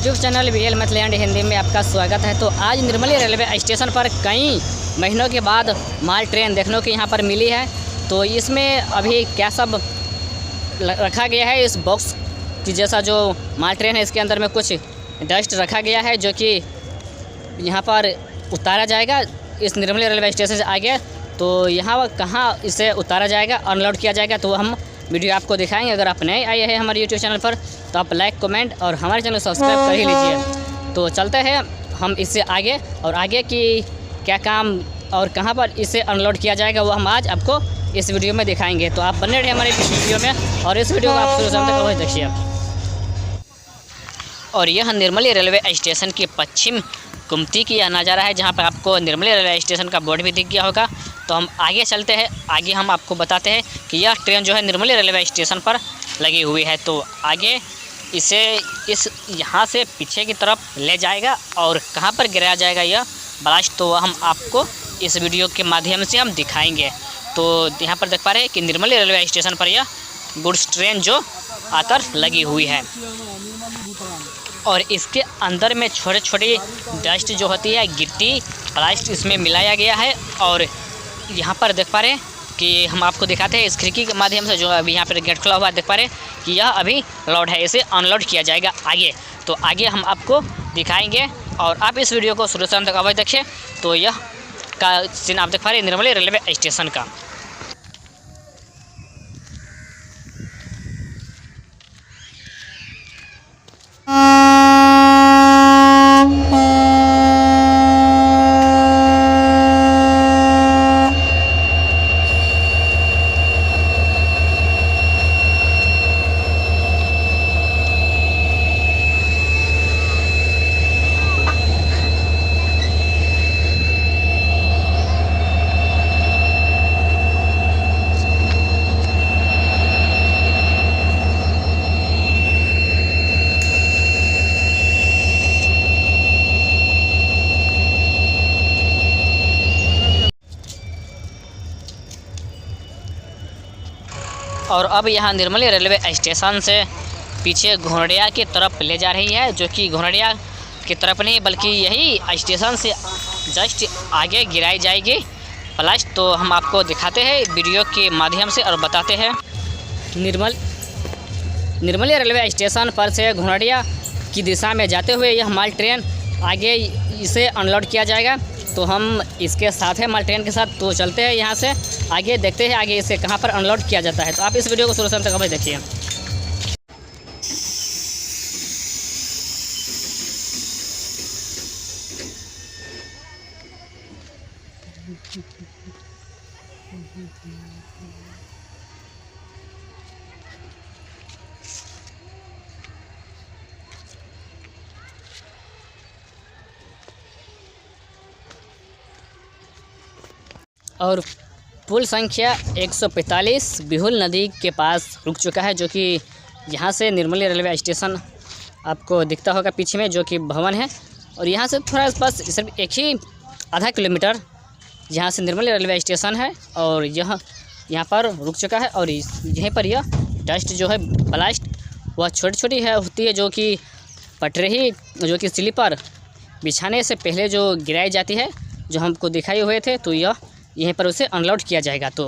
YouTube channel VL मैथलैंड Hindi में आपका स्वागत है। तो आज निर्मली रेलवे स्टेशन पर कई महीनों के बाद माल ट्रेन देखने को यहाँ पर मिली है। तो इसमें अभी क्या सब रखा गया है, इस बॉक्स की जैसा जो माल ट्रेन है इसके अंदर में कुछ डस्ट रखा गया है जो कि यहाँ पर उतारा जाएगा इस निर्मली रेलवे स्टेशन से आगे। तो यहाँ कहाँ इसे उतारा जाएगा, अनलोड किया जाएगा, तो हम वीडियो आपको दिखाएंगे। अगर आप नए आए हैं हमारे यूट्यूब चैनल पर तो आप लाइक कमेंट और हमारे चैनल सब्सक्राइब कर ही लीजिए। तो चलते हैं हम इससे आगे, और आगे की क्या काम और कहाँ पर इसे अनलोड किया जाएगा वो हम आज आपको इस वीडियो में दिखाएंगे। तो आप बने रहे हमारे इस वीडियो में और इस वीडियो को आप शुरू से अंत तक अवश्य देखिए। और यह निर्मली रेलवे स्टेशन के पश्चिम गुमती की यह नज़ारा है, जहाँ पर आपको निर्मली रेलवे स्टेशन का बोर्ड भी दिख गया होगा। तो हम आगे चलते हैं, आगे हम आपको बताते हैं कि यह ट्रेन जो है निर्मली रेलवे स्टेशन पर लगी हुई है। तो आगे इसे इस यहाँ से पीछे की तरफ ले जाएगा और कहाँ पर गिराया जाएगा यह ब्लास्ट, तो हम आपको इस वीडियो के माध्यम से हम दिखाएंगे। तो यहाँ पर देख पा रहे हैं कि निर्मली रेलवे स्टेशन पर यह गुड्स ट्रेन जो आकर लगी हुई है, और इसके अंदर में छोटे छोटे डस्ट जो होती है, गिट्टी प्लास्टिक इसमें मिलाया गया है। और यहाँ पर देख पा रहे हैं कि हम आपको दिखाते हैं इस खिड़की के माध्यम से, जो अभी यहाँ पर गेट खुला हुआ है, देख पा रहे हैं कि यह अभी लोड है, इसे अनलोड किया जाएगा आगे। तो आगे हम आपको दिखाएंगे और आप इस वीडियो को शुरू से अंत तक अवश्य देखिए। तो यह का सीन आप देख पा रहे हैं निर्मली रेलवे स्टेशन का। और अब यहाँ निर्मली रेलवे स्टेशन से पीछे घोड़िया की तरफ ले जा रही है, जो कि घोड़िया की तरफ नहीं बल्कि यही स्टेशन से जस्ट आगे गिराई जाएगी प्लास्ट। तो हम आपको दिखाते हैं वीडियो के माध्यम से और बताते हैं। निर्मली रेलवे स्टेशन पर से घोड़िया की दिशा में जाते हुए यह माल ट्रेन आगे इसे अनलोड किया जाएगा। तो हम इसके साथ है माल ट्रेन के साथ, तो चलते हैं यहाँ से आगे, देखते हैं आगे इसे कहाँ पर अनलोड किया जाता है। तो आप इस वीडियो को शुरू से अंत तक देखिए। और पुल संख्या 145 बिहुल नदी के पास रुक चुका है, जो कि यहाँ से निर्मली रेलवे स्टेशन आपको दिखता होगा पीछे में, जो कि भवन है। और यहाँ से थोड़ा बस सिर्फ एक ही आधा किलोमीटर यहाँ से निर्मली रेलवे स्टेशन है, और यहाँ पर रुक चुका है। और यहीं पर यह डस्ट जो है ब्लास्ट वह छोटी छोटी है होती है, जो कि पटरी जो कि स्लीपर बिछाने से पहले जो गिराई जाती है, जो हमको दिखाए हुए थे। तो यहीं पर उसे अनलोड किया जाएगा। तो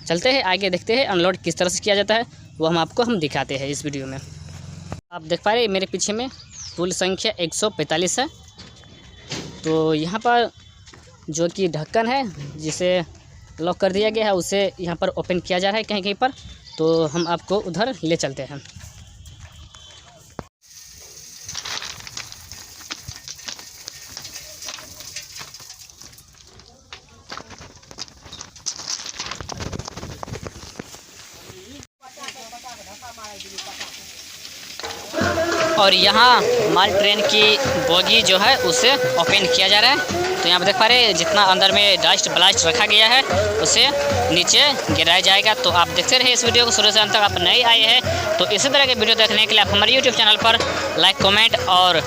चलते हैं आगे, देखते हैं अनलोड किस तरह से किया जाता है, वो हम दिखाते हैं इस वीडियो में। आप देख पा रहे हैं मेरे पीछे में पुल संख्या 145 है। तो यहाँ पर जो कि ढक्कन है जिसे लॉक कर दिया गया है, उसे यहाँ पर ओपन किया जा रहा है कहीं कहीं पर। तो हम आपको उधर ले चलते हैं। और यहाँ माल ट्रेन की बोगी जो है उसे ओपन किया जा रहा है। तो यहाँ पर देख पा रहे हैं जितना अंदर में डस्ट ब्लास्ट रखा गया है उसे नीचे गिराया जाएगा। तो आप देखते रहे इस वीडियो को शुरू से अंत तक। आप नए आए हैं तो इसी तरह के वीडियो देखने के लिए आप हमारे यूट्यूब चैनल पर लाइक कमेंट और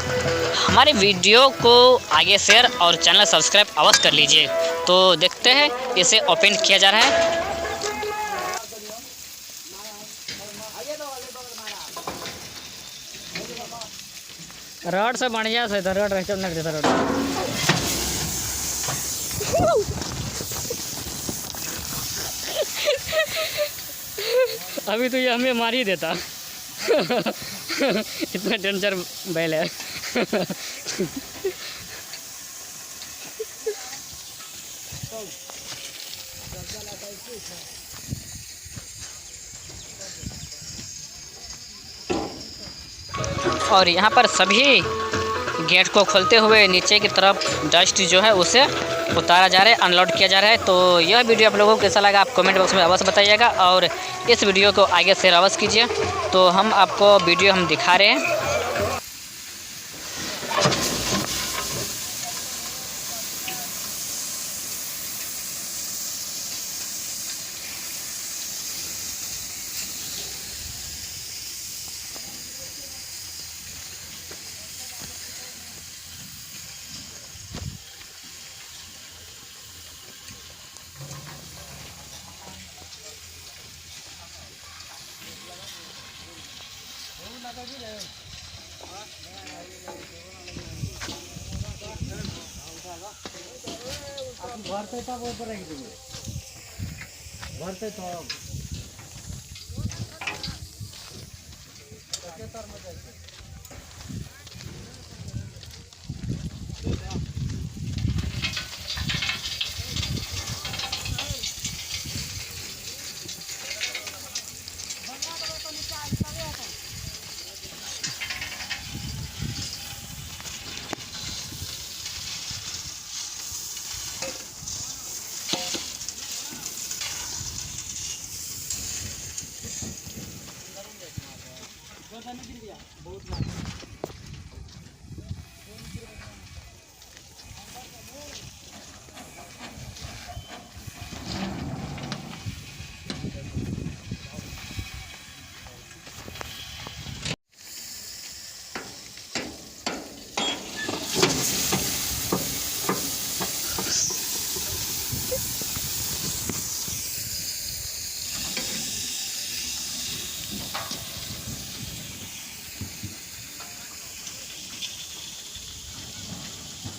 हमारे वीडियो को आगे शेयर और चैनल सब्सक्राइब अवश्य कर लीजिए। तो देखते हैं इसे ओपन किया जा रहा है। रोड से बढ़िया से रोड रहते नहीं देता रोड। अभी तो ये हमें मार ही देता। इतना डेंजर बैल है। और यहाँ पर सभी गेट को खोलते हुए नीचे की तरफ डस्ट जो है उसे उतारा जा रहा है, अनलोड किया जा रहा है। तो यह वीडियो आप लोगों को कैसा लगा आप कमेंट बॉक्स में अवश्य बताइएगा और इस वीडियो को आगे शेयर अवश्य कीजिए। तो हम आपको वीडियो हम दिखा रहे हैं। भरते तब ऊपर रख देंगे, भरते तब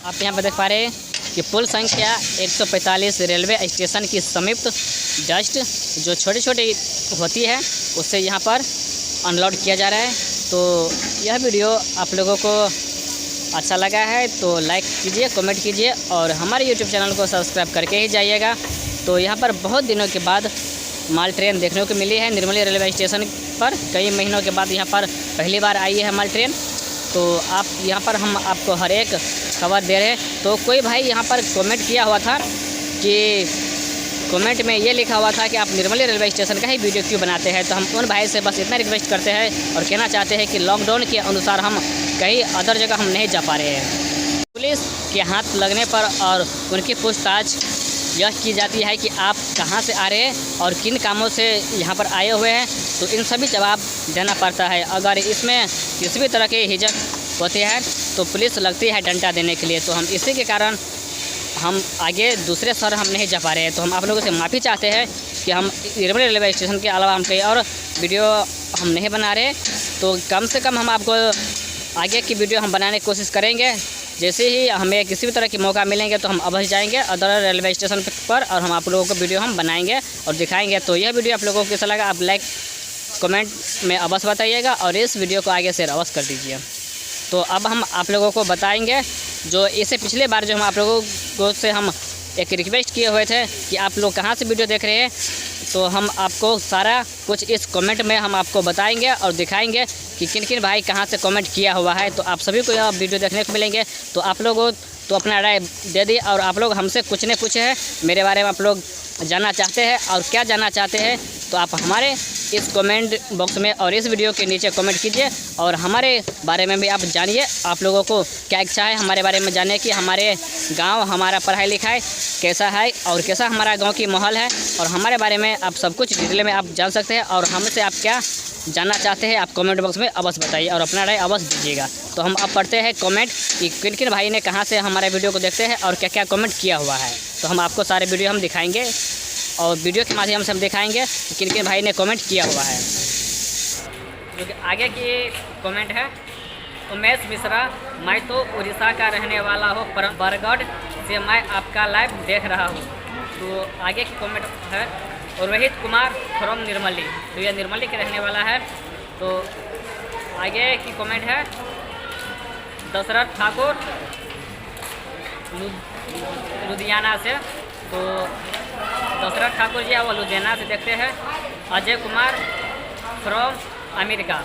आप यहाँ पर देख पा रहे हैं कि पुल संख्या 145 रेलवे स्टेशन की समीप डस्ट जो छोटी छोटी होती है उससे यहाँ पर अनलोड किया जा रहा है। तो यह वीडियो आप लोगों को अच्छा लगा है तो लाइक कीजिए, कमेंट कीजिए और हमारे यूट्यूब चैनल को सब्सक्राइब करके ही जाइएगा। तो यहाँ पर बहुत दिनों के बाद माल ट्रेन देखने को मिली है निर्मली रेलवे स्टेशन पर। कई महीनों के बाद यहाँ पर पहली बार आई है माल ट्रेन। तो आप यहाँ पर हम आपको हर एक खबर दे रहे हैं। तो कोई भाई यहाँ पर कमेंट किया हुआ था कि कमेंट में ये लिखा हुआ था कि आप निर्मली रेलवे स्टेशन का ही वीडियो क्यों बनाते हैं। तो हम उन भाई से बस इतना रिक्वेस्ट करते हैं और कहना चाहते हैं कि लॉकडाउन के अनुसार हम कहीं अदर जगह हम नहीं जा पा रहे हैं। पुलिस के हाथ लगने पर और उनकी पूछताछ यह की जाती है कि आप कहाँ से आ रहे हैं और किन कामों से यहाँ पर आए हुए हैं। तो इन सभी जवाब देना पड़ता है। अगर इसमें किसी भी तरह के हिचक होती है तो पुलिस लगती है डंडा देने के लिए। तो हम इसी के कारण हम आगे दूसरे शहर हम नहीं जा पा रहे हैं। तो हम आप लोगों से माफ़ी चाहते हैं कि हम निर्मली रेलवे स्टेशन के अलावा हम कहीं और वीडियो हम नहीं बना रहे। तो कम से कम हम आपको आगे की वीडियो हम बनाने की कोशिश करेंगे। जैसे ही हमें किसी भी तरह की मौका मिलेंगे तो हम अवश्य जाएंगे अदर रेलवे स्टेशन पर और हम आप लोगों को वीडियो हम बनाएंगे और दिखाएंगे। तो यह वीडियो आप लोगों को कैसा लगा आप लाइक कमेंट में अवश्य बताइएगा और इस वीडियो को आगे शेयर अवश्य कर दीजिए। तो अब हम आप लोगों को बताएंगे जो इससे पिछले बार जो हम आप लोगों को से हम एक रिक्वेस्ट किए हुए थे कि आप लोग कहाँ से वीडियो देख रहे हैं। तो हम आपको सारा कुछ इस कमेंट में हम आपको बताएंगे और दिखाएंगे कि किन किन भाई कहाँ से कमेंट किया हुआ है। तो आप सभी को यह वीडियो देखने को मिलेंगे। तो आप लोगों तो अपना राय दे दी और आप लोग हमसे कुछ न कुछ है मेरे बारे में आप लोग जानना चाहते हैं और क्या जानना चाहते हैं तो आप हमारे इस कमेंट बॉक्स में और इस वीडियो के नीचे कमेंट कीजिए और हमारे बारे में भी आप जानिए। आप लोगों को क्या इच्छा है हमारे बारे में जानने की, हमारे गांव हमारा पढ़ाई लिखाई कैसा है और कैसा हमारा गांव की माहौल है और हमारे बारे में आप सब कुछ डिटेल में आप जान सकते हैं। और हमसे आप क्या जानना चाहते हैं आप कमेंट बॉक्स में अवश्य बताइए और अपना राय अवश्य दीजिएगा। तो हम अब पढ़ते हैं कमेंट कि किन किन भाई ने कहाँ से हमारे वीडियो को देखते हैं और क्या क्या कमेंट किया हुआ है। तो हम आपको सारे वीडियो हम दिखाएंगे और वीडियो के माध्यम से हम दिखाएंगे कि किन किन भाई ने कमेंट किया हुआ है। जो कि आगे की कमेंट है उमेश मिश्रा, मैं तो उड़ीसा का रहने वाला हूँ, पर बरगढ़ से मैं आपका लाइव देख रहा हूँ। तो आगे की कमेंट है रोहित कुमार फ्रॉम निर्मली, तो यह निर्मली के रहने वाला है। तो आगे की कमेंट है दशरथ ठाकुर लुधियाना से, तो दशरथ ठाकुर जी वो लुधियाना से देखते हैं। Ajay Kumar from America,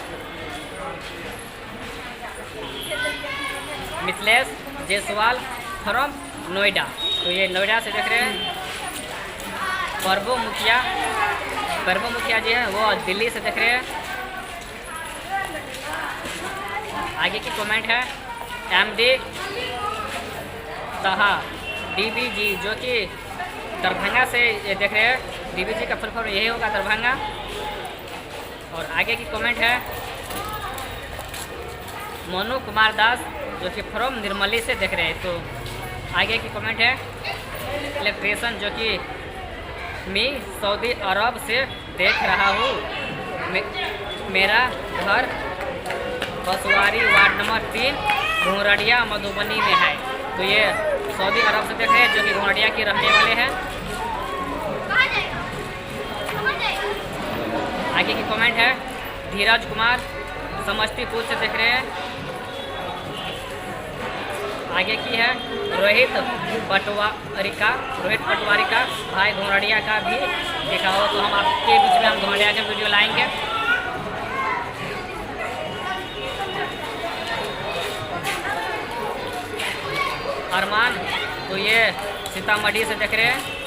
Mithilesh Jaiswal from Noida, तो ये नोएडा से देख रहे हैं। प्रभु मुखिया जी हैं वो दिल्ली से देख रहे हैं। आगे की कमेंट है MD तहा DBG, जो कि दरभंगा से ये देख रहे हैं। DBG का फुल फॉर्म यही होगा, दरभंगा। और आगे की कमेंट है मोनू कुमार दास, जो कि फ्रॉम निर्मली से देख रहे हैं। तो आगे की कमेंट है इलेक्ट्रिशियन, जो कि मैं सऊदी अरब से देख रहा हूँ, मेरा घर बसवारी वार्ड नंबर 3 घोंरडिया मधुबनी में है। तो ये सऊदी अरब से देख रहे हैं, जो कि घोंरडिया के रहने वाले हैं। आगे की कमेंट है धीरज कुमार समस्तीपुर से देख रहे हैं। आगे की है रोहित पटवारी का भाई घोंरडिया का भी देखा हो, तो हम आपके बीच में हम घोंरडिया का वीडियो लाएंगे। अरमान, तो ये सीतामढ़ी से देख रहे हैं।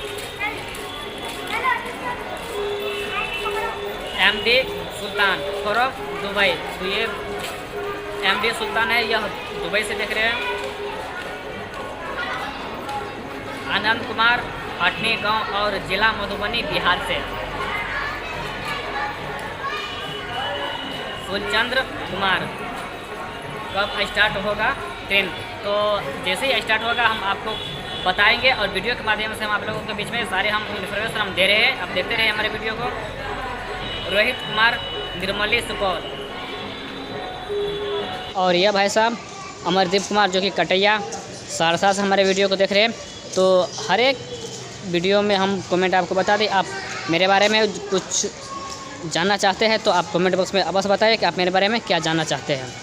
MD सुल्तान फ्रॉम दुबई, तो ये MD सुल्तान है, यह दुबई से देख रहे हैं। आनंद कुमार हटनी गांव और जिला मधुबनी बिहार से। फुलचंद्र कुमार, कब स्टार्ट होगा ट्रेन? तो जैसे ही स्टार्ट होगा हम आपको बताएंगे, और वीडियो के माध्यम से हम आप लोगों के बीच में सारे हम इन्फॉर्मेशन हम दे रहे हैं। आप देखते रहे हमारे वीडियो को। रोहित कुमार निर्मली सुपौल, और यह भाई साहब अमरदीप कुमार, जो कि कटैया सहरसा से हमारे वीडियो को देख रहे हैं। तो हर एक वीडियो में हम कमेंट आपको बता दें। आप मेरे बारे में कुछ जानना चाहते हैं तो आप कमेंट बॉक्स में अवश्य बताइए कि आप मेरे बारे में क्या जानना चाहते हैं।